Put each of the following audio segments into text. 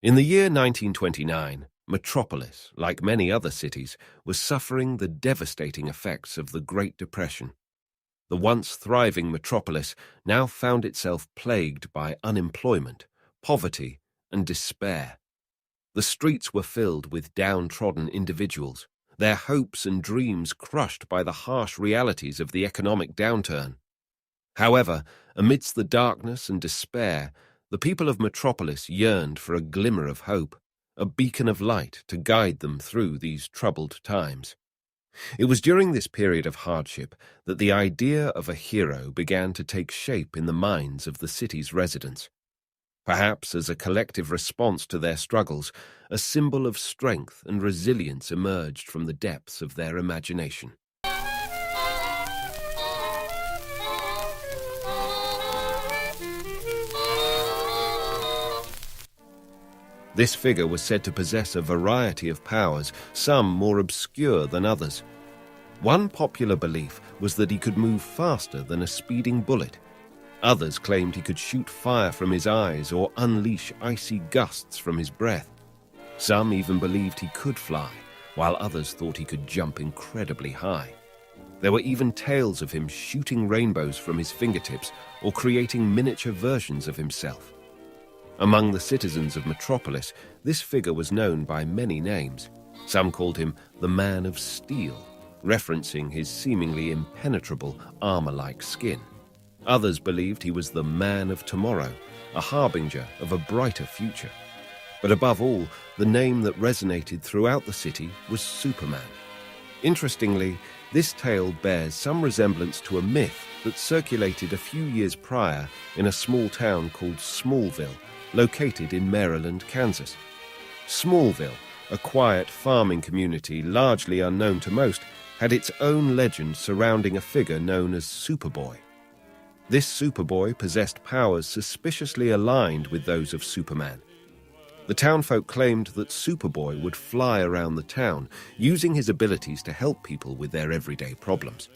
In the year 1929, Metropolis, like many other cities, was suffering the devastating effects of the Great Depression. The once thriving metropolis now found itself plagued by unemployment, poverty, and despair. The streets were filled with downtrodden individuals, their hopes and dreams crushed by the harsh realities of the economic downturn. However, amidst the darkness and despair, the people of Metropolis yearned for a glimmer of hope, a beacon of light to guide them through these troubled times. It was during this period of hardship that the idea of a hero began to take shape in the minds of the city's residents. Perhaps as a collective response to their struggles, a symbol of strength and resilience emerged from the depths of their imagination. This figure was said to possess a variety of powers, some more obscure than others. One popular belief was that he could move faster than a speeding bullet. Others claimed he could shoot fire from his eyes or unleash icy gusts from his breath. Some even believed he could fly, while others thought he could jump incredibly high. There were even tales of him shooting rainbows from his fingertips or creating miniature versions of himself. Among the citizens of Metropolis, this figure was known by many names. Some called him the Man of Steel, referencing his seemingly impenetrable armor-like skin. Others believed he was the Man of Tomorrow, a harbinger of a brighter future. But above all, the name that resonated throughout the city was Superman. Interestingly, this tale bears some resemblance to a myth that circulated a few years prior in a small town called Smallville, located in Maryland, Kansas. Smallville, a quiet farming community largely unknown to most, had its own legend surrounding a figure known as Superboy. This Superboy possessed powers suspiciously aligned with those of Superman. The townfolk claimed that Superboy would fly around the town, using his abilities to help people with their everyday problems.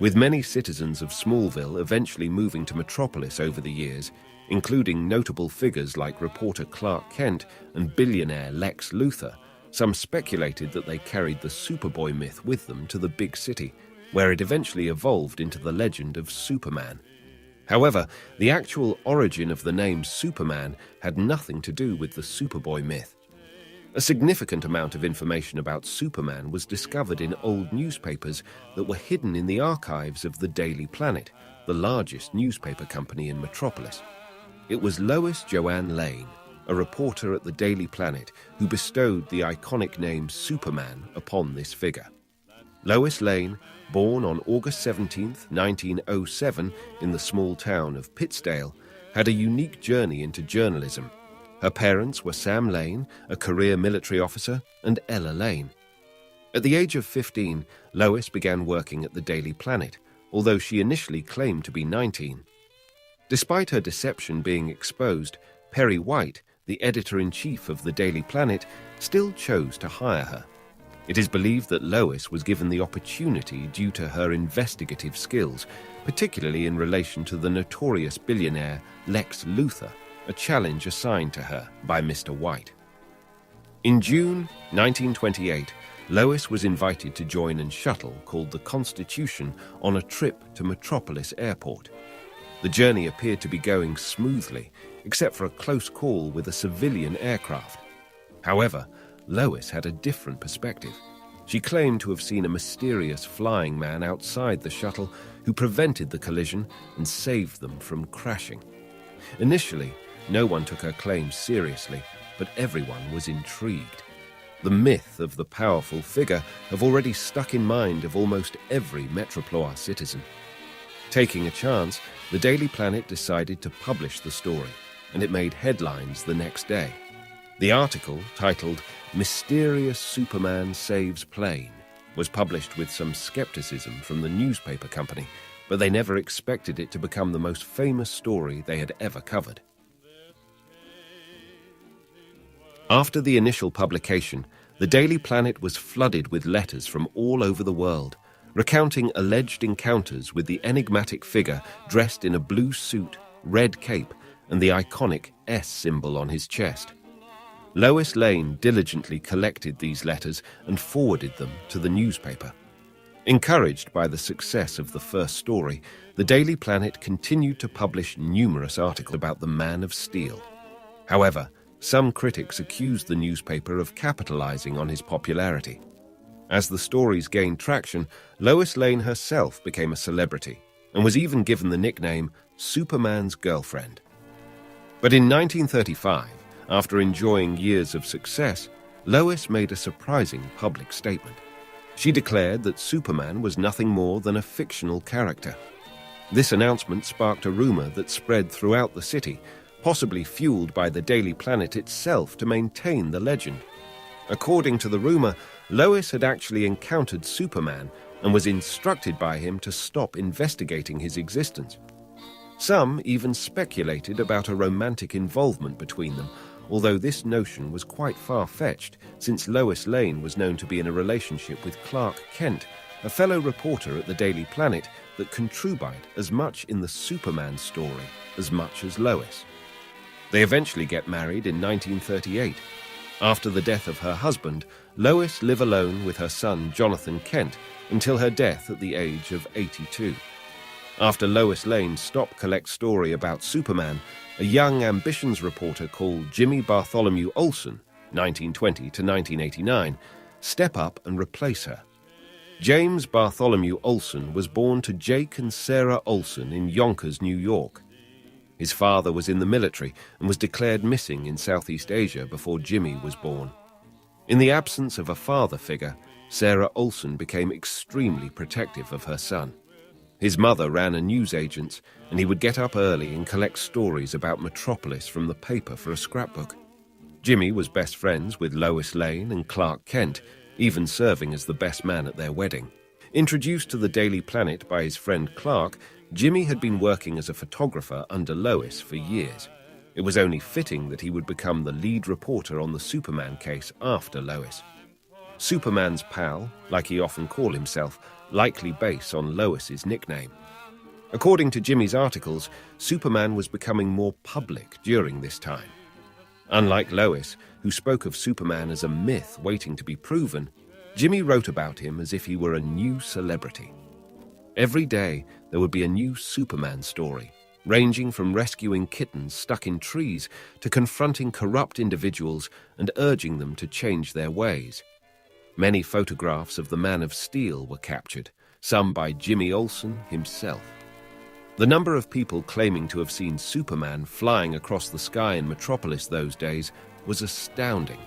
With many citizens of Smallville eventually moving to Metropolis over the years, including notable figures like reporter Clark Kent and billionaire Lex Luthor, some speculated that they carried the Superboy myth with them to the big city, where it eventually evolved into the legend of Superman. However, the actual origin of the name Superman had nothing to do with the Superboy myth. A significant amount of information about Superman was discovered in old newspapers that were hidden in the archives of the Daily Planet, the largest newspaper company in Metropolis. It was Lois Joanne Lane, a reporter at the Daily Planet, who bestowed the iconic name Superman upon this figure. Lois Lane, born on August 17, 1907, in the small town of Pittsdale, had a unique journey into journalism. Her parents were Sam Lane, a career military officer, and Ella Lane. At the age of 15, Lois began working at the Daily Planet, although she initially claimed to be 19. Despite her deception being exposed, Perry White, the editor-in-chief of the Daily Planet, still chose to hire her. It is believed that Lois was given the opportunity due to her investigative skills, particularly in relation to the notorious billionaire Lex Luthor, a challenge assigned to her by Mr. White. In June 1928, Lois was invited to join a shuttle called the Constitution on a trip to Metropolis Airport. The journey appeared to be going smoothly, except for a close call with a civilian aircraft. However, Lois had a different perspective. She claimed to have seen a mysterious flying man outside the shuttle who prevented the collision and saved them from crashing. Initially, no one took her claims seriously, but everyone was intrigued. The myth of the powerful figure have already stuck in mind of almost every Metroploir citizen. Taking a chance, the Daily Planet decided to publish the story, and it made headlines the next day. The article, titled "Mysterious Superman Saves Plane," was published with some skepticism from the newspaper company, but they never expected it to become the most famous story they had ever covered. After the initial publication, the Daily Planet was flooded with letters from all over the world, recounting alleged encounters with the enigmatic figure dressed in a blue suit, red cape, and the iconic S symbol on his chest. Lois Lane diligently collected these letters and forwarded them to the newspaper. Encouraged by the success of the first story, the Daily Planet continued to publish numerous articles about the Man of Steel. However, some critics accused the newspaper of capitalizing on his popularity. As the stories gained traction, Lois Lane herself became a celebrity and was even given the nickname Superman's Girlfriend. But in 1935, after enjoying years of success, Lois made a surprising public statement. She declared that Superman was nothing more than a fictional character. This announcement sparked a rumor that spread throughout the city, possibly fueled by the Daily Planet itself to maintain the legend. According to the rumor, Lois had actually encountered Superman and was instructed by him to stop investigating his existence. Some even speculated about a romantic involvement between them, although this notion was quite far-fetched, since Lois Lane was known to be in a relationship with Clark Kent, a fellow reporter at the Daily Planet that contributed as much in the Superman story as much as Lois. They eventually get married in 1938. After the death of her husband, Lois lived alone with her son Jonathan Kent until her death at the age of 82. After Lois Lane stopped collecting story about Superman, a young ambitions reporter called Jimmy Bartholomew Olsen, 1920 to 1989, stepped up and replaced her. James Bartholomew Olsen was born to Jake and Sarah Olsen in Yonkers, New York. His father was in the military and was declared missing in Southeast Asia before Jimmy was born. In the absence of a father figure, Sarah Olsen became extremely protective of her son. His mother ran a newsagent's, and he would get up early and collect stories about Metropolis from the paper for a scrapbook. Jimmy was best friends with Lois Lane and Clark Kent, even serving as the best man at their wedding. Introduced to the Daily Planet by his friend Clark, Jimmy had been working as a photographer under Lois for years. It was only fitting that he would become the lead reporter on the Superman case after Lois. Superman's pal, like he often called himself, likely based on Lois's nickname. According to Jimmy's articles, Superman was becoming more public during this time. Unlike Lois, who spoke of Superman as a myth waiting to be proven, Jimmy wrote about him as if he were a new celebrity. Every day, there would be a new Superman story, ranging from rescuing kittens stuck in trees to confronting corrupt individuals and urging them to change their ways. Many photographs of the Man of Steel were captured, some by Jimmy Olsen himself. The number of people claiming to have seen Superman flying across the sky in Metropolis those days was astounding.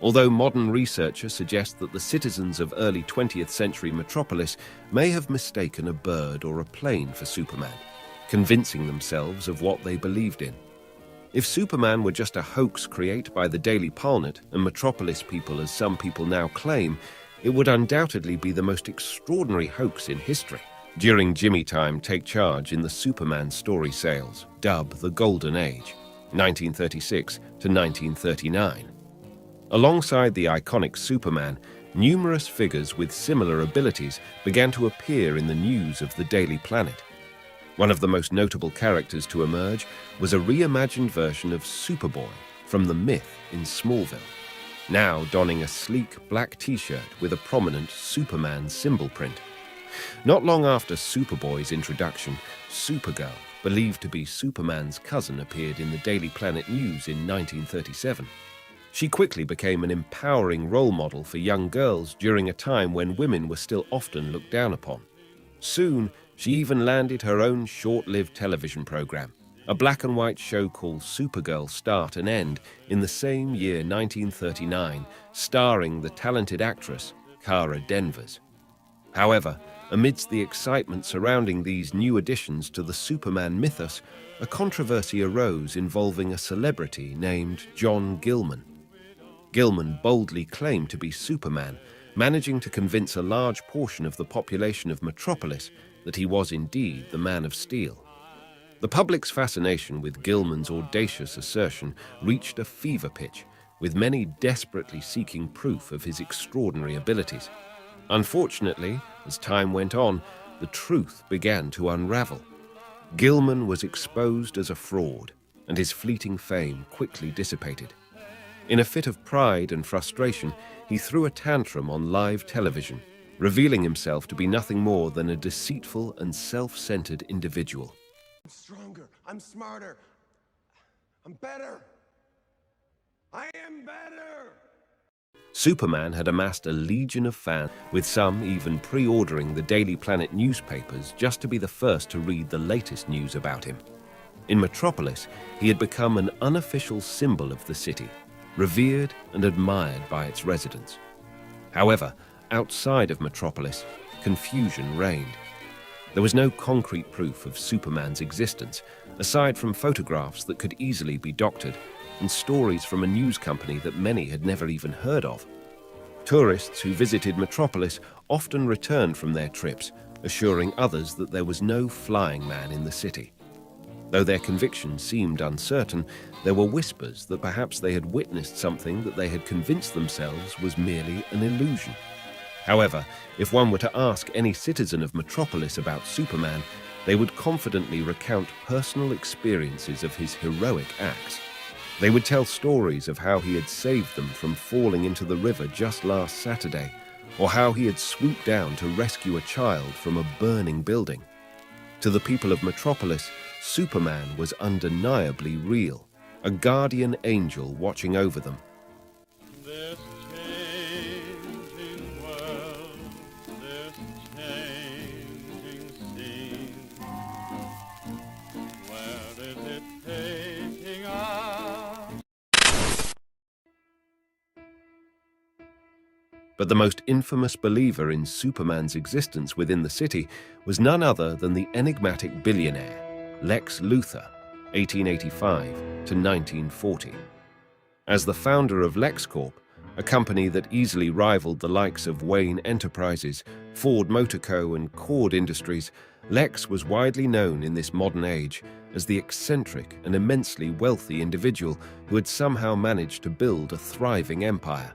Although modern researchers suggest that the citizens of early 20th century Metropolis may have mistaken a bird or a plane for Superman, convincing themselves of what they believed in. If Superman were just a hoax created by the Daily Planet and Metropolis people as some people now claim, it would undoubtedly be the most extraordinary hoax in history. During Jimmy time take charge in the Superman story sales, dubbed the Golden Age, 1936 to 1939. Alongside the iconic Superman, numerous figures with similar abilities began to appear in the news of the Daily Planet. One of the most notable characters to emerge was a reimagined version of Superboy from the myth in Smallville, now donning a sleek black t-shirt with a prominent Superman symbol print. Not long after Superboy's introduction, Supergirl, believed to be Superman's cousin, appeared in the Daily Planet news in 1937. She quickly became an empowering role model for young girls during a time when women were still often looked down upon. Soon, she even landed her own short-lived television program, a black-and-white show called Supergirl Start and End in the same year 1939, starring the talented actress Kara Danvers. However, amidst the excitement surrounding these new additions to the Superman mythos, a controversy arose involving a celebrity named John Gilman. Gilman boldly claimed to be Superman, managing to convince a large portion of the population of Metropolis that he was indeed the Man of Steel. The public's fascination with Gilman's audacious assertion reached a fever pitch, with many desperately seeking proof of his extraordinary abilities. Unfortunately, as time went on, the truth began to unravel. Gilman was exposed as a fraud, and his fleeting fame quickly dissipated. In a fit of pride and frustration, he threw a tantrum on live television, revealing himself to be nothing more than a deceitful and self-centered individual. I'm stronger, I'm smarter, I'm better. I am better! Superman had amassed a legion of fans, with some even pre-ordering the Daily Planet newspapers just to be the first to read the latest news about him. In Metropolis, he had become an unofficial symbol of the city, revered and admired by its residents. However, outside of Metropolis, confusion reigned. There was no concrete proof of Superman's existence, aside from photographs that could easily be doctored, and stories from a news company that many had never even heard of. Tourists who visited Metropolis often returned from their trips, assuring others that there was no flying man in the city. Though their conviction seemed uncertain, there were whispers that perhaps they had witnessed something that they had convinced themselves was merely an illusion. However, if one were to ask any citizen of Metropolis about Superman, they would confidently recount personal experiences of his heroic acts. They would tell stories of how he had saved them from falling into the river just last Saturday, or how he had swooped down to rescue a child from a burning building. To the people of Metropolis, Superman was undeniably real, a guardian angel watching over them. This changing world, this changing scene, where is it taking us? But the most infamous believer in Superman's existence within the city was none other than the enigmatic billionaire, Lex Luthor, 1885 to 1940. As the founder of LexCorp, a company that easily rivaled the likes of Wayne Enterprises, Ford Motor Co. and Cord Industries, Lex was widely known in this modern age as the eccentric and immensely wealthy individual who had somehow managed to build a thriving empire.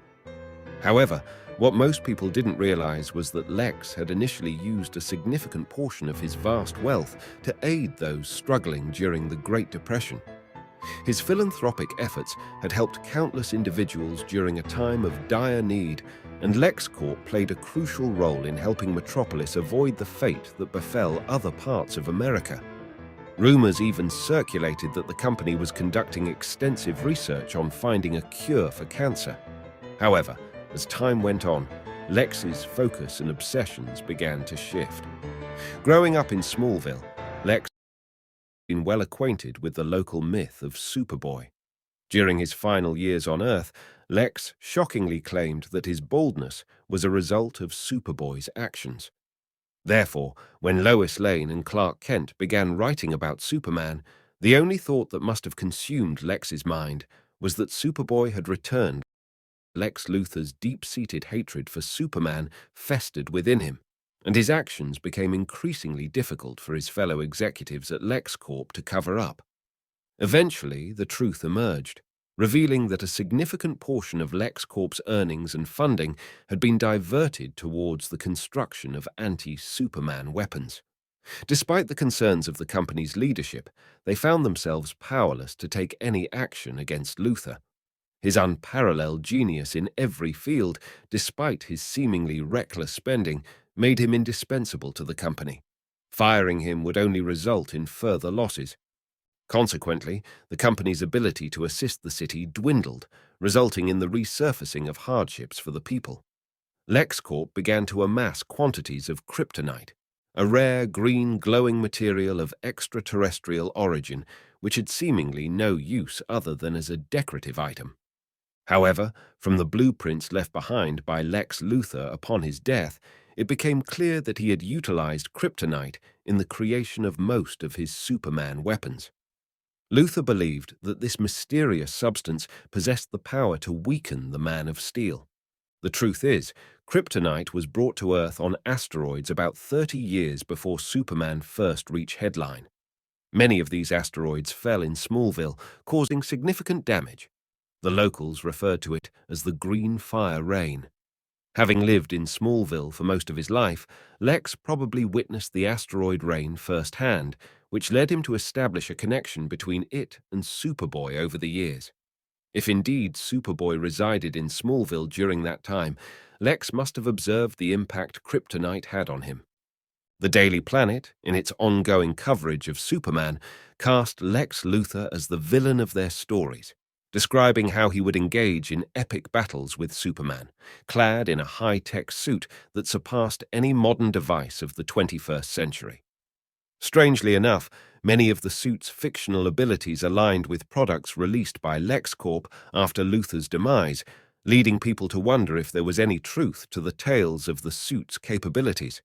However, what most people didn't realize was that Lex had initially used a significant portion of his vast wealth to aid those struggling during the Great Depression. His philanthropic efforts had helped countless individuals during a time of dire need, and LexCorp played a crucial role in helping Metropolis avoid the fate that befell other parts of America. Rumors even circulated that the company was conducting extensive research on finding a cure for cancer. However, as time went on, Lex's focus and obsessions began to shift. Growing up in Smallville, Lex had been well acquainted with the local myth of Superboy. During his final years on Earth, Lex shockingly claimed that his baldness was a result of Superboy's actions. Therefore, when Lois Lane and Clark Kent began writing about Superman, the only thought that must have consumed Lex's mind was that Superboy had returned. Lex Luthor's deep-seated hatred for Superman festered within him, and his actions became increasingly difficult for his fellow executives at LexCorp to cover up. Eventually, the truth emerged, revealing that a significant portion of LexCorp's earnings and funding had been diverted towards the construction of anti-Superman weapons. Despite the concerns of the company's leadership, they found themselves powerless to take any action against Luthor. His unparalleled genius in every field, despite his seemingly reckless spending, made him indispensable to the company. Firing him would only result in further losses. Consequently, the company's ability to assist the city dwindled, resulting in the resurfacing of hardships for the people. LexCorp began to amass quantities of kryptonite, a rare green glowing material of extraterrestrial origin which had seemingly no use other than as a decorative item. However, from the blueprints left behind by Lex Luthor upon his death, it became clear that he had utilized kryptonite in the creation of most of his Superman weapons. Luthor believed that this mysterious substance possessed the power to weaken the Man of Steel. The truth is, kryptonite was brought to Earth on asteroids about 30 years before Superman first reached headline. Many of these asteroids fell in Smallville, causing significant damage. The locals referred to it as the Green Fire Rain. Having lived in Smallville for most of his life, Lex probably witnessed the asteroid rain firsthand, which led him to establish a connection between it and Superboy over the years. If indeed Superboy resided in Smallville during that time, Lex must have observed the impact kryptonite had on him. The Daily Planet, in its ongoing coverage of Superman, cast Lex Luthor as the villain of their stories, describing how he would engage in epic battles with Superman, clad in a high-tech suit that surpassed any modern device of the 21st century. Strangely enough, many of the suit's fictional abilities aligned with products released by LexCorp after Luthor's demise, leading people to wonder if there was any truth to the tales of the suit's capabilities.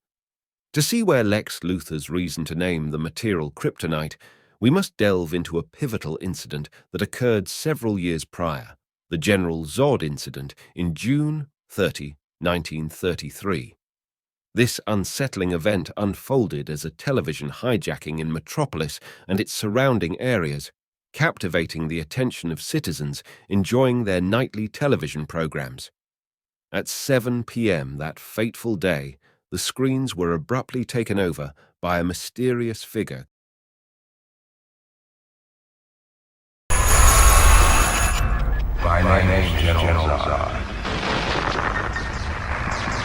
To see where Lex Luthor's reason to name the material kryptonite, we must delve into a pivotal incident that occurred several years prior, the General Zod incident in June 30, 1933. This unsettling event unfolded as a television hijacking in Metropolis and its surrounding areas, captivating the attention of citizens enjoying their nightly television programs. At 7 p.m. that fateful day, the screens were abruptly taken over by a mysterious figure. My name is General Zod.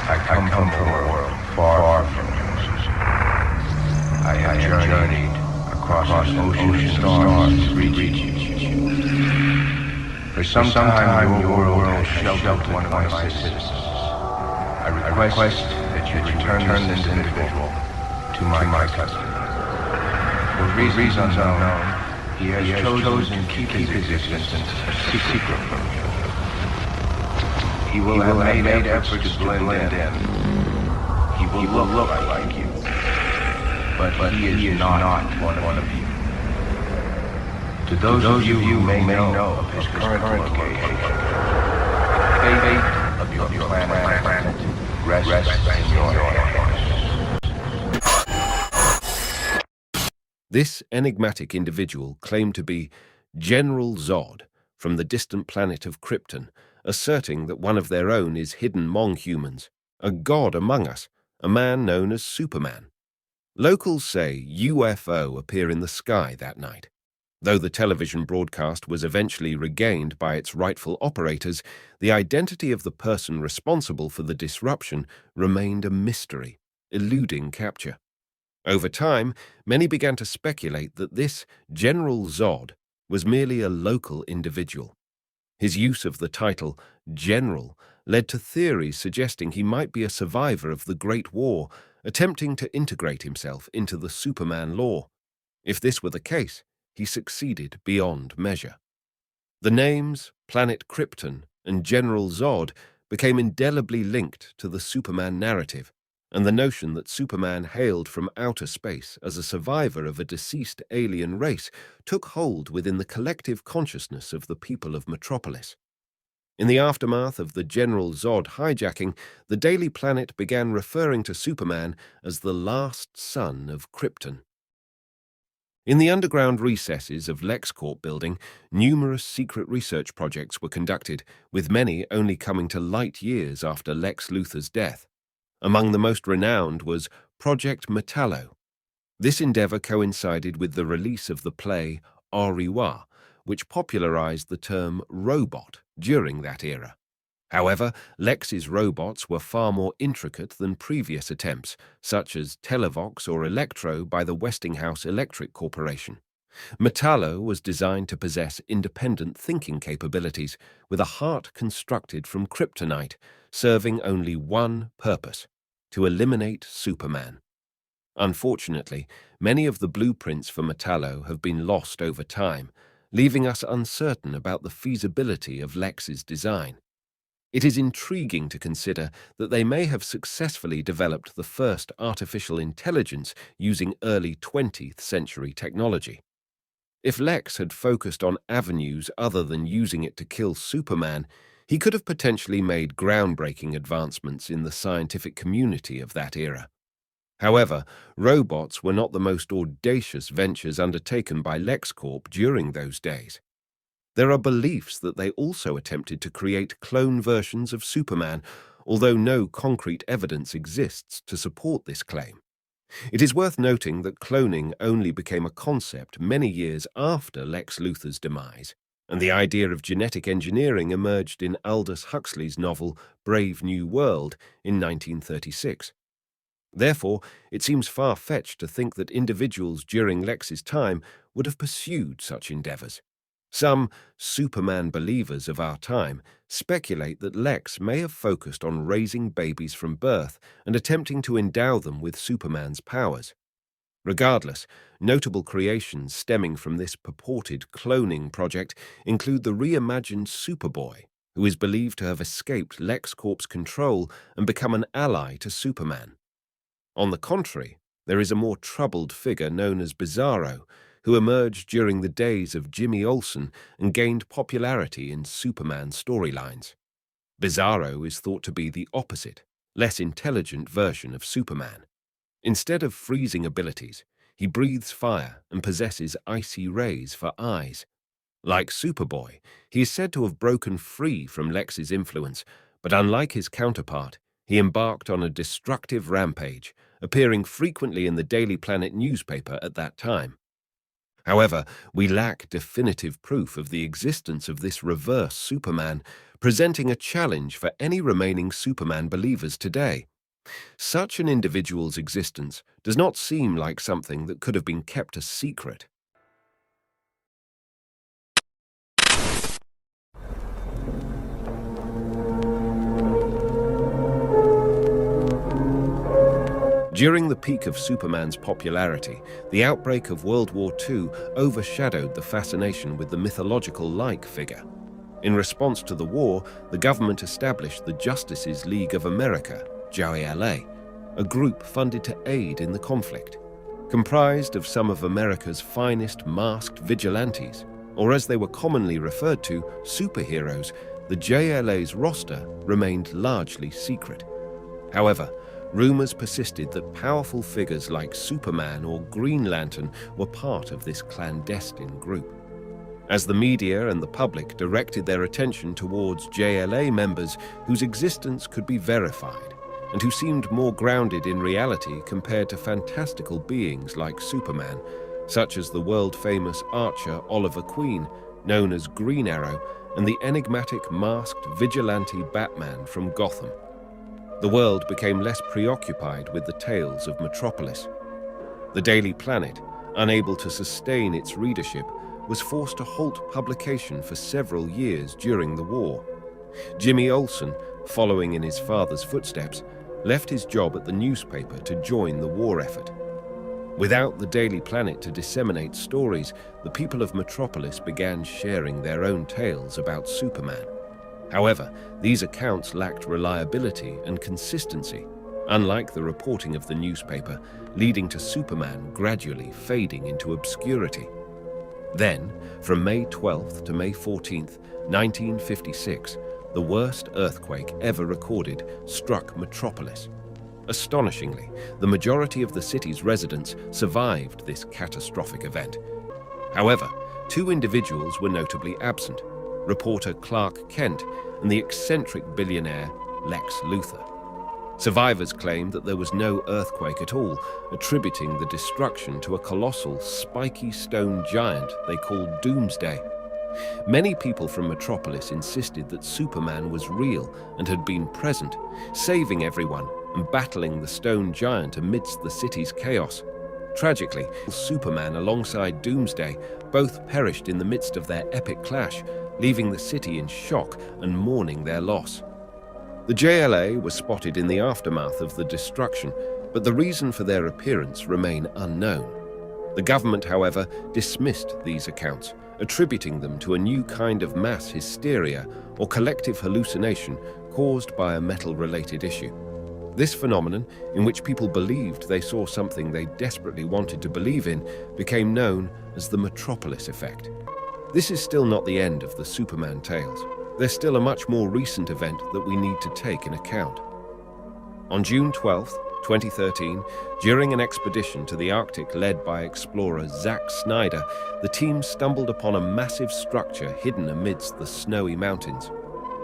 I come from a world far from yours. I have journeyed across an ocean of stars to reach you. For some time, your world has sheltered one of my citizens. I request that you return this individual to my custody. For reasons unknown, he has chosen to keep his existence a secret from you. He will have made efforts to blend in. He will look like you, but he is not one of you. To those of you who may know of his current location, the fate of your planet rests in your hands. This enigmatic individual claimed to be General Zod from the distant planet of Krypton, asserting that one of their own is hidden among humans, a god among us, a man known as Superman. Locals say UFO appear in the sky that night. Though the television broadcast was eventually regained by its rightful operators, the identity of the person responsible for the disruption remained a mystery, eluding capture. Over time, many began to speculate that this General Zod was merely a local individual. His use of the title General led to theories suggesting he might be a survivor of the Great War, attempting to integrate himself into the Superman lore. If this were the case, he succeeded beyond measure. The names Planet Krypton and General Zod became indelibly linked to the Superman narrative, and the notion that Superman hailed from outer space as a survivor of a deceased alien race took hold within the collective consciousness of the people of Metropolis. In the aftermath of the General Zod hijacking, the Daily Planet began referring to Superman as the last son of Krypton. In the underground recesses of LexCorp building, numerous secret research projects were conducted, with many only coming to light years after Lex Luthor's death. Among the most renowned was Project Metallo. This endeavor coincided with the release of the play Au revoir, which popularized the term robot during that era. However, Lex's robots were far more intricate than previous attempts, such as Televox or Electro by the Westinghouse Electric Corporation. Metallo was designed to possess independent thinking capabilities, with a heart constructed from kryptonite, serving only one purpose: to eliminate Superman. Unfortunately, many of the blueprints for Metallo have been lost over time, leaving us uncertain about the feasibility of Lex's design. It is intriguing to consider that they may have successfully developed the first artificial intelligence using early 20th century technology. If Lex had focused on avenues other than using it to kill Superman, he could have potentially made groundbreaking advancements in the scientific community of that era. However, robots were not the most audacious ventures undertaken by LexCorp during those days. There are beliefs that they also attempted to create clone versions of Superman, although no concrete evidence exists to support this claim. It is worth noting that cloning only became a concept many years after Lex Luthor's demise. and the idea of genetic engineering emerged in Aldous Huxley's novel Brave New World in 1936. Therefore, it seems far-fetched to think that individuals during Lex's time would have pursued such endeavors. Some Superman believers of our time speculate that Lex may have focused on raising babies from birth and attempting to endow them with Superman's powers. Regardless, notable creations stemming from this purported cloning project include the reimagined Superboy, who is believed to have escaped LexCorp's control and become an ally to Superman. On the contrary, there is a more troubled figure known as Bizarro, who emerged during the days of Jimmy Olsen and gained popularity in Superman storylines. Bizarro is thought to be the opposite, less intelligent version of Superman. Instead of freezing abilities, he breathes fire and possesses icy rays for eyes. Like Superboy, he is said to have broken free from Lex's influence, but unlike his counterpart, he embarked on a destructive rampage, appearing frequently in the Daily Planet newspaper at that time. However, we lack definitive proof of the existence of this reverse Superman, presenting a challenge for any remaining Superman believers today. Such an individual's existence does not seem like something that could have been kept a secret. During the peak of Superman's popularity, the outbreak of World War II overshadowed the fascination with the mythological-like figure. In response to the war, the government established the Justices League of America, JLA, a group funded to aid in the conflict. Comprised of some of America's finest masked vigilantes, or as they were commonly referred to, superheroes, the JLA's roster remained largely secret. However, rumors persisted that powerful figures like Superman or Green Lantern were part of this clandestine group. As the media and the public directed their attention towards JLA members whose existence could be verified, and who seemed more grounded in reality compared to fantastical beings like Superman, such as the world-famous archer Oliver Queen, known as Green Arrow, and the enigmatic masked vigilante Batman from Gotham. The world became less preoccupied with the tales of Metropolis. The Daily Planet, unable to sustain its readership, was forced to halt publication for several years during the war. Jimmy Olsen, following in his father's footsteps, left his job at the newspaper to join the war effort. Without the Daily Planet to disseminate stories, the people of Metropolis began sharing their own tales about Superman. However, these accounts lacked reliability and consistency, unlike the reporting of the newspaper, leading to Superman gradually fading into obscurity. Then, from May 12th to May 14th, 1956, the worst earthquake ever recorded struck Metropolis. Astonishingly, the majority of the city's residents survived this catastrophic event. However, two individuals were notably absent: reporter Clark Kent and the eccentric billionaire Lex Luthor. Survivors claimed that there was no earthquake at all, attributing the destruction to a colossal, spiky stone giant they called Doomsday. Many people from Metropolis insisted that Superman was real and had been present, saving everyone and battling the stone giant amidst the city's chaos. Tragically, Superman alongside Doomsday both perished in the midst of their epic clash, leaving the city in shock and mourning their loss. The JLA was spotted in the aftermath of the destruction, but the reason for their appearance remained unknown. The government, however, dismissed these accounts, attributing them to a new kind of mass hysteria or collective hallucination caused by a metal-related issue. This phenomenon, in which people believed they saw something they desperately wanted to believe in, became known as the Metropolis effect. This is still not the end of the Superman tales. There's still a much more recent event that we need to take in account. On June 12, 2013, during an expedition to the Arctic led by explorer Zack Snyder, the team stumbled upon a massive structure hidden amidst the snowy mountains.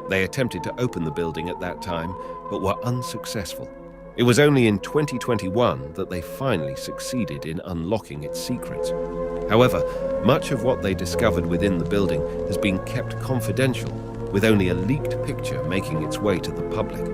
They attempted to open the building at that time, but were unsuccessful. It was only in 2021 that they finally succeeded in unlocking its secrets. However, Much of what they discovered within the building has been kept confidential, with only a leaked picture making its way to the public.